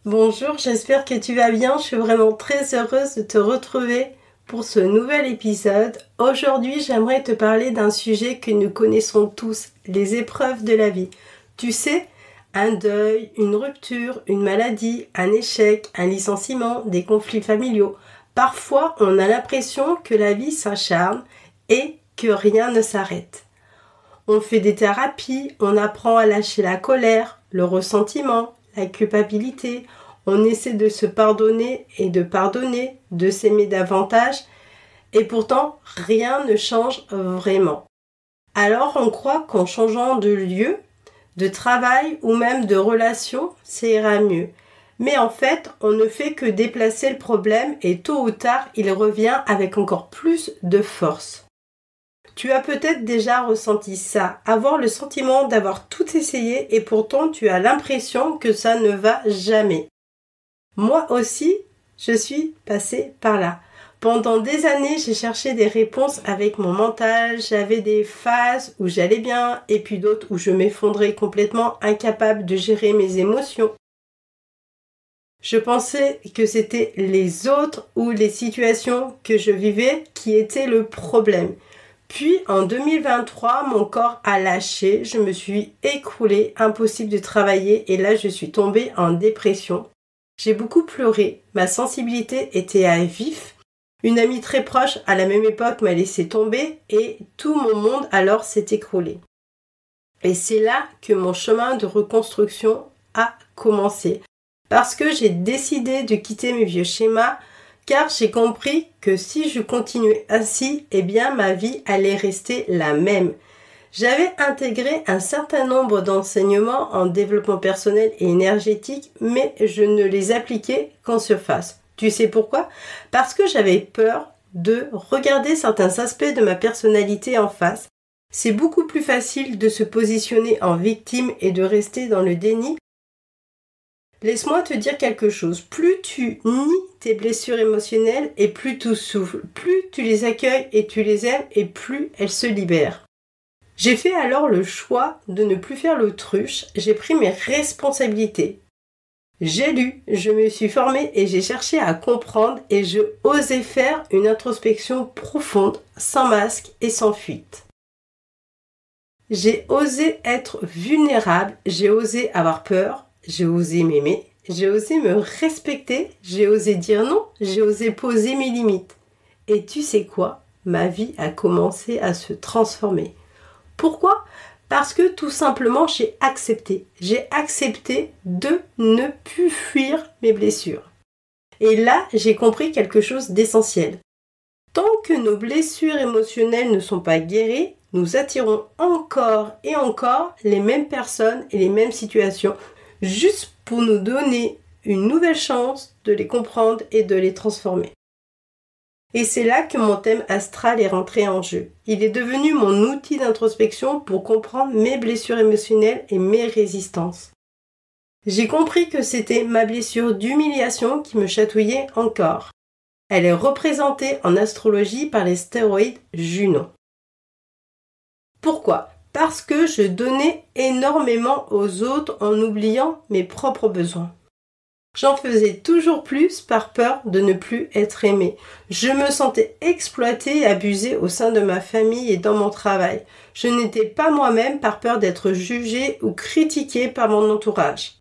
Bonjour, j'espère que tu vas bien. Je suis vraiment très heureuse de te retrouver pour ce nouvel épisode. Aujourd'hui, j'aimerais te parler d'un sujet que nous connaissons tous, les épreuves de la vie. Tu sais, un deuil, une rupture, une maladie, un échec, un licenciement, des conflits familiaux. Parfois, on a l'impression que la vie s'acharne et que rien ne s'arrête. On fait des thérapies, on apprend à lâcher la colère, le ressentiment, la culpabilité. On essaie de se pardonner et de pardonner, de s'aimer davantage. Et pourtant, rien ne change vraiment. Alors on croit qu'en changeant de lieu, de travail ou même de relation, ça ira mieux. Mais en fait, on ne fait que déplacer le problème et tôt ou tard, il revient avec encore plus de force. Tu as peut-être déjà ressenti ça, avoir le sentiment d'avoir tout essayé et pourtant tu as l'impression que ça ne va jamais. Moi aussi, je suis passée par là. Pendant des années, j'ai cherché des réponses avec mon mental, j'avais des phases où j'allais bien et puis d'autres où je m'effondrais complètement, incapable de gérer mes émotions. Je pensais que c'était les autres ou les situations que je vivais qui étaient le problème. Puis en 2023, mon corps a lâché, je me suis écroulée, impossible de travailler et là je suis tombée en dépression. J'ai beaucoup pleuré, ma sensibilité était à vif. Une amie très proche à la même époque m'a laissé tomber et tout mon monde alors s'est écroulé. Et c'est là que mon chemin de reconstruction a commencé. Parce que j'ai décidé de quitter mes vieux schémas, car j'ai compris que si je continuais ainsi, eh bien ma vie allait rester la même. J'avais intégré un certain nombre d'enseignements en développement personnel et énergétique, mais je ne les appliquais qu'en surface. Tu sais pourquoi ? Parce que j'avais peur de regarder certains aspects de ma personnalité en face. C'est beaucoup plus facile de se positionner en victime et de rester dans le déni. Laisse-moi te dire quelque chose. Plus tu nies tes blessures émotionnelles et plus tu souffles, plus tu les accueilles et tu les aimes et plus elles se libèrent. J'ai fait alors le choix de ne plus faire l'autruche, j'ai pris mes responsabilités. J'ai lu, je me suis formée et j'ai cherché à comprendre et je osais faire une introspection profonde, sans masque et sans fuite. J'ai osé être vulnérable, j'ai osé avoir peur, j'ai osé m'aimer, j'ai osé me respecter, j'ai osé dire non, j'ai osé poser mes limites. Et tu sais quoi ? Ma vie a commencé à se transformer. Pourquoi ? Parce que tout simplement j'ai accepté. J'ai accepté de ne plus fuir mes blessures. Et là, j'ai compris quelque chose d'essentiel. Tant que nos blessures émotionnelles ne sont pas guéries, nous attirons encore et encore les mêmes personnes et les mêmes situations, juste pour nous donner une nouvelle chance de les comprendre et de les transformer. Et c'est là que mon thème astral est rentré en jeu. Il est devenu mon outil d'introspection pour comprendre mes blessures émotionnelles et mes résistances. J'ai compris que c'était ma blessure d'humiliation qui me chatouillait encore. Elle est représentée en astrologie par les stéroïdes Junon. Pourquoi ? Parce que je donnais énormément aux autres en oubliant mes propres besoins. J'en faisais toujours plus par peur de ne plus être aimée. Je me sentais exploitée et abusée au sein de ma famille et dans mon travail. Je n'étais pas moi-même par peur d'être jugée ou critiquée par mon entourage.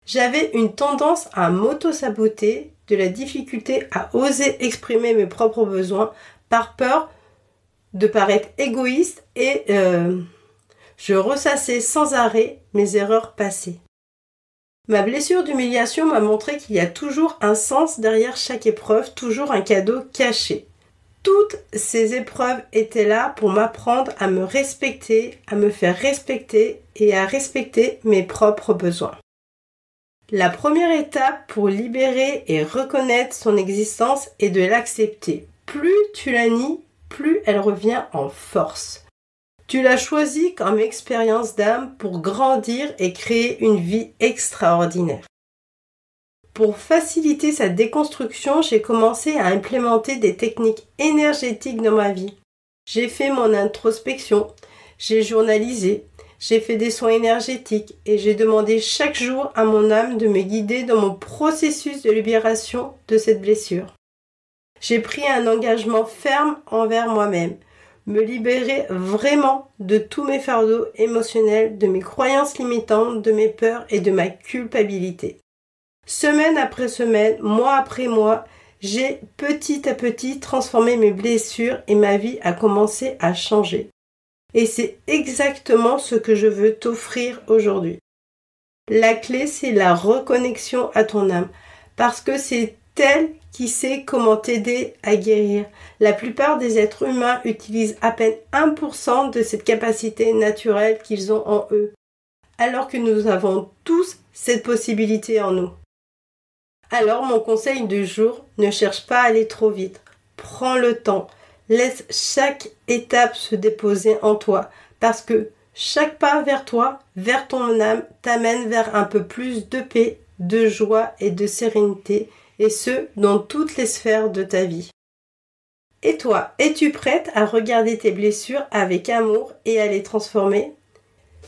J'avais une tendance à m'auto-saboter, de la difficulté à oser exprimer mes propres besoins par peur de paraître égoïste et je ressassais sans arrêt mes erreurs passées. Ma blessure d'humiliation m'a montré qu'il y a toujours un sens derrière chaque épreuve, toujours un cadeau caché. Toutes ces épreuves étaient là pour m'apprendre à me respecter, à me faire respecter et à respecter mes propres besoins. La première étape pour libérer et reconnaître son existence est de l'accepter. Plus tu la nies, plus elle revient en force. Tu l'as choisie comme expérience d'âme pour grandir et créer une vie extraordinaire. Pour faciliter sa déconstruction, j'ai commencé à implémenter des techniques énergétiques dans ma vie. J'ai fait mon introspection, j'ai journalisé, J'ai fait des soins énergétiques et j'ai demandé chaque jour à mon âme de me guider dans mon processus de libération de cette blessure. J'ai pris un engagement ferme envers moi-même, me libérer vraiment de tous mes fardeaux émotionnels, de mes croyances limitantes, de mes peurs et de ma culpabilité. Semaine après semaine, mois après mois, j'ai petit à petit transformé mes blessures et ma vie a commencé à changer. Et c'est exactement ce que je veux t'offrir aujourd'hui. La clé, c'est la reconnexion à ton âme, parce que c'est elle qui sait comment t'aider à guérir. La plupart des êtres humains utilisent à peine 1% de cette capacité naturelle qu'ils ont en eux, alors que nous avons tous cette possibilité en nous. Alors mon conseil du jour, ne cherche pas à aller trop vite. Prends le temps. Laisse chaque étape se déposer en toi, parce que chaque pas vers toi, vers ton âme, t'amène vers un peu plus de paix, de joie et de sérénité, et ce, dans toutes les sphères de ta vie. Et toi, es-tu prête à regarder tes blessures avec amour et à les transformer ?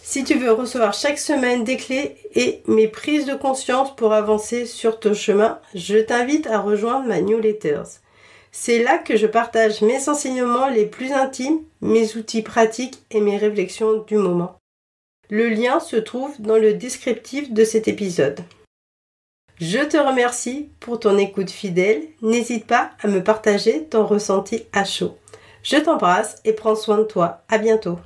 Si tu veux recevoir chaque semaine des clés et mes prises de conscience pour avancer sur ton chemin, je t'invite à rejoindre ma newsletter. C'est là que je partage mes enseignements les plus intimes, mes outils pratiques et mes réflexions du moment. Le lien se trouve dans le descriptif de cet épisode. Je te remercie pour ton écoute fidèle. N'hésite pas à me partager ton ressenti à chaud. Je t'embrasse et prends soin de toi. À bientôt.